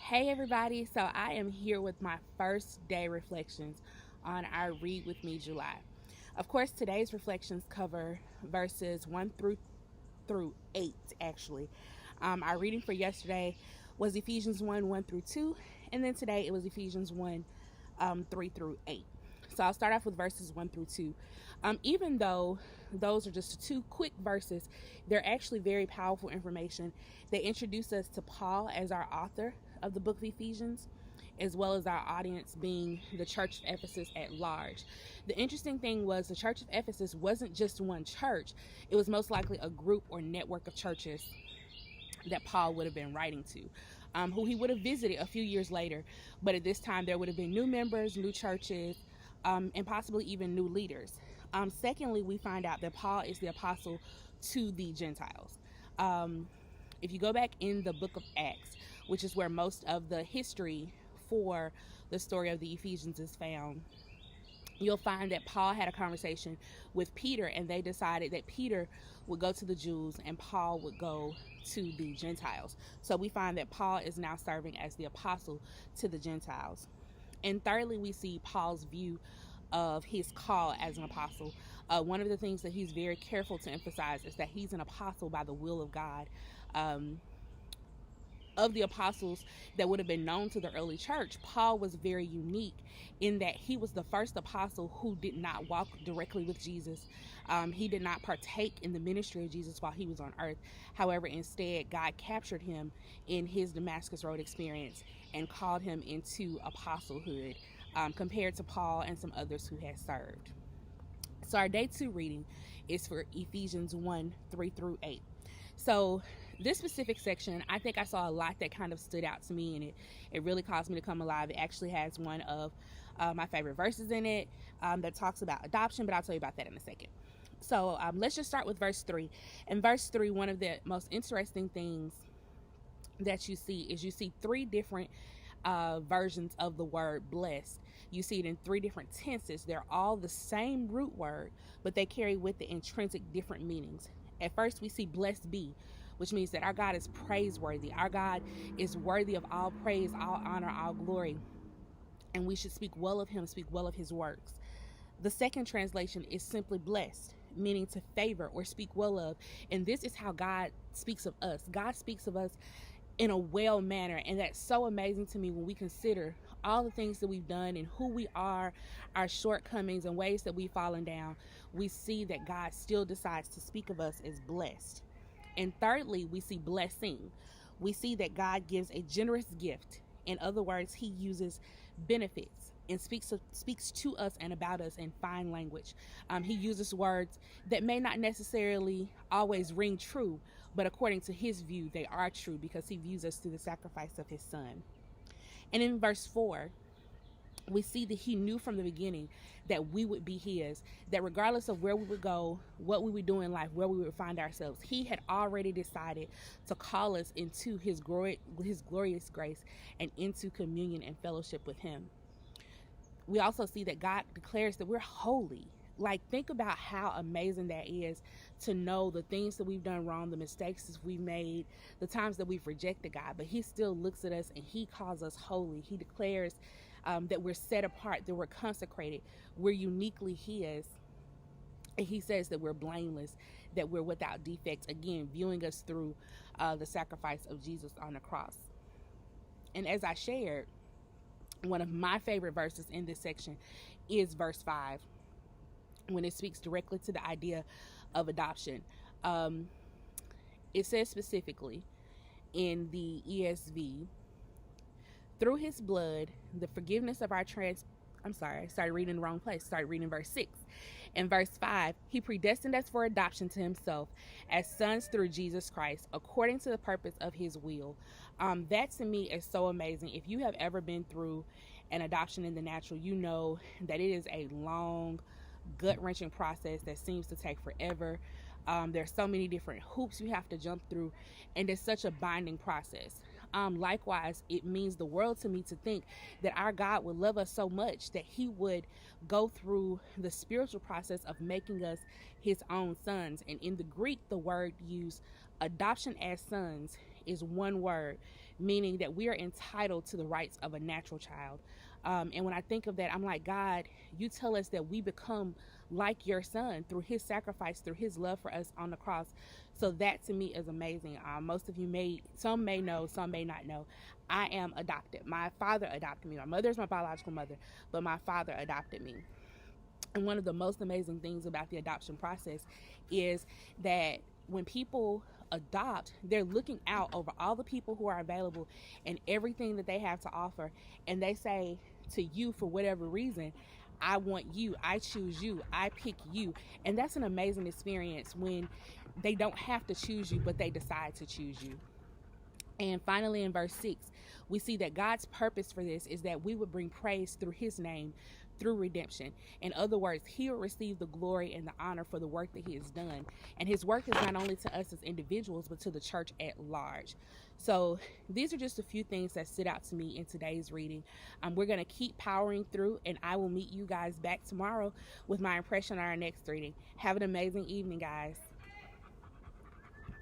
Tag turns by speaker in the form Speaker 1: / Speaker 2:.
Speaker 1: Hey everybody, so I am here with my first day reflections on our Read With Me July. Of course, today's reflections cover verses 1 through 8 actually. Our reading for yesterday was Ephesians 1 1 through 2, and then today it was Ephesians 1 3 through 8. So I'll start off with verses 1 through 2. Even though those are just two quick verses, they're actually very powerful information. They introduce us to Paul as our author of the book of Ephesians, as well as our audience being the church of Ephesus at large. The interesting thing was the church of Ephesus wasn't just one church, it was most likely a group or network of churches that Paul would have been writing to, who he would have visited a few years later. But at this time, there would have been new members, new churches, and possibly even new leaders. Secondly, we find out that Paul is the apostle to the Gentiles. If you go back in the book of Acts, which is where most of the history for the story of the Ephesians is found, you'll find that Paul had a conversation with Peter, and they decided that Peter would go to the Jews and Paul would go to the Gentiles. So we find that Paul is now serving as the apostle to the Gentiles. And thirdly, we see Paul's view of his call as an apostle. One of the things that he's very careful to emphasize is that he's an apostle by the will of God. Of the apostles that would have been known to the early church, Paul was very unique in that he was the first apostle who did not walk directly with Jesus. He did not partake in the ministry of Jesus while he was on earth. However, instead, God captured him in his Damascus Road experience and called him into apostlehhood, compared to Paul and some others who had served. So our day 2 reading is for Ephesians 1 3 through 8. So this specific section, I think I saw a lot that kind of stood out to me, and it really caused me to come alive. It actually has one of my favorite verses in it that talks about adoption, but I'll tell you about that in a second. So let's just start with verse 3. In verse 3, one of the most interesting things that you see is you see three different versions of the word blessed. You see it in three different tenses. They're all the same root word, but they carry with it intrinsic different meanings. At first, we see blessed be, which means that our God is praiseworthy. Our God is worthy of all praise, all honor, all glory. And we should speak well of him, speak well of his works. The second translation is simply blessed, meaning to favor or speak well of. And this is how God speaks of us. God speaks of us in a well manner. And that's so amazing to me when we consider all the things that we've done and who we are, our shortcomings and ways that we've fallen down. We see that God still decides to speak of us as blessed. And thirdly, we see blessing. We see that God gives a generous gift. In other words, he uses benefits and speaks to us and about us in fine language. He uses words that may not necessarily always ring true, but according to his view, they are true because he views us through the sacrifice of his son. And in verse 4, we see that he knew from the beginning that we would be his, that regardless of where we would go, what we would do in life, where we would find ourselves, he had already decided to call us into his glorious grace and into communion and fellowship with him. We also see that God declares that we're holy. Like, think about how amazing that is, to know the things that we've done wrong, the mistakes that we've made, the times that we've rejected God, but he still looks at us and he calls us holy. He declares that we're set apart, that we're consecrated, we're uniquely his. And he says that we're blameless, that we're without defect, again, viewing us through the sacrifice of Jesus on the cross. And as I shared, one of my favorite verses in this section is verse 5, when it speaks directly to the idea of adoption. It says specifically in the ESV, through his blood, the forgiveness of our I started reading the wrong place. Started reading verse 6. In verse 5, he predestined us for adoption to himself as sons through Jesus Christ, according to the purpose of his will. That to me is so amazing. If you have ever been through an adoption in the natural, you know that it is a long, gut-wrenching process that seems to take forever. There's so many different hoops you have to jump through, and it's such a binding process. Likewise, it means the world to me to think that our God would love us so much that he would go through the spiritual process of making us his own sons. And in the Greek, the word used, adoption as sons, is one word meaning that we are entitled to the rights of a natural child. And when I think of that, I'm like, God, you tell us that we become like your son through his sacrifice, through his love for us on the cross. So that to me is amazing. Most of you some may know, some may not know. I am adopted. My father adopted me. My mother is my biological mother, but my father adopted me. And one of the most amazing things about the adoption process is that when people adopt, they're looking out over all the people who are available and everything that they have to offer. And they say to you, for whatever reason, I want you, I choose you, I pick you. And that's an amazing experience when they don't have to choose you, but they decide to choose you. And finally, in verse 6, we see that God's purpose for this is that we would bring praise through his name, through redemption. In other words, he will receive the glory and the honor for the work that he has done. And his work is not only to us as individuals, but to the church at large. So these are just a few things that stood out to me in today's reading. We're going to keep powering through, and I will meet you guys back tomorrow with my impression on our next reading. Have an amazing evening, guys.